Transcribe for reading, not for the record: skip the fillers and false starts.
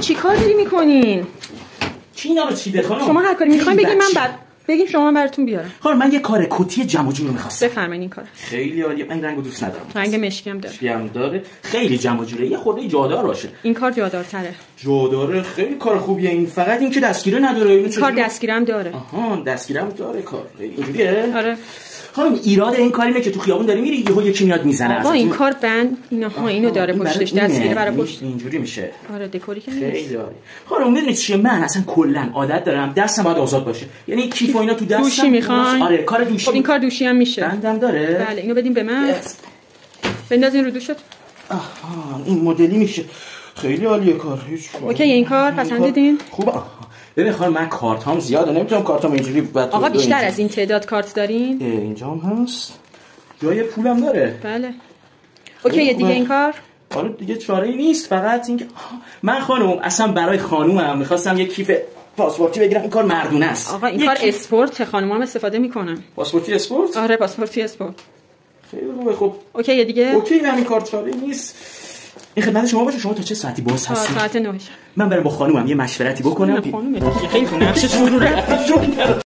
چیکار داری میکنین؟ چی اینا رو چیده خانم؟ شما هر کاری میخواین بگین، من بعد بگین شما براتون بیارم. خانم من یه کار کتی جمع و جور می‌خواستم. بفرمایید این کار. خیلی عالیه. من این رنگو دوست ندارم. رنگ مشکی هم داره. مشکی هم داره. خیلی جمع و جوره. یه خورده جادار باشه. این کار جادارتره. جاداره خیلی کار خوبیه این. فقط این که دستگیره نداره. این کار دستگیره هم داره. آها دستگیره هم داره کار. اینجوریه؟ آره. خانم ایراد این کار اینه که تو خیابون داری میری یهو یکی میاد میزنه. آقا این کار بند اینو داره پشتش، دستگیره برای پشت. اینجوری میشه. آره دکوری که نیست. خیلی عالی. خانم میدونید چیه، من اصلا کلا عادت دارم دستم باید آزاد باشه. یعنی کیف و اینا تو دستم. دوشی میخوان؟ آره کار دوشی. خب این کار دوشی هم میشه. بندم داره؟ بله اینو بدیم به من. بندازین رو دوشت. آها این مدلی میشه. خیلی عالیه کار. اوکی این کار پسندیدین؟ خوبه. ببین خانم من کارتام زیاده، نمیتونم کارتام اینجوری بعد. آقا بیشتر از این تعداد کارت دارین؟ اینجا هم هست. جای پولم داره. بله. اوکی دیگه این کار؟ حالا دیگه چاره‌ای نیست، فقط اینکه من خانم اصلا برای خانومم می‌خواستم یه کیف پاسپورتی بگیرم. این کار مردونه است. آقا این کار اسپورت خانم‌ها هم استفاده میکنن. پاسپورتی اسپورت؟ آره پاسپورتی اسپورت. خیلی خوبه. خب اوکی دیگه؟ اوکی همین کار چاره‌ای نیست. این خدمت شما باشه. شما تا چه ساعتی باز هستید؟ ساعت 9. من برم با خانومم یه مشورتی بکنم. خانومه خیلی نقشتون رو رفت.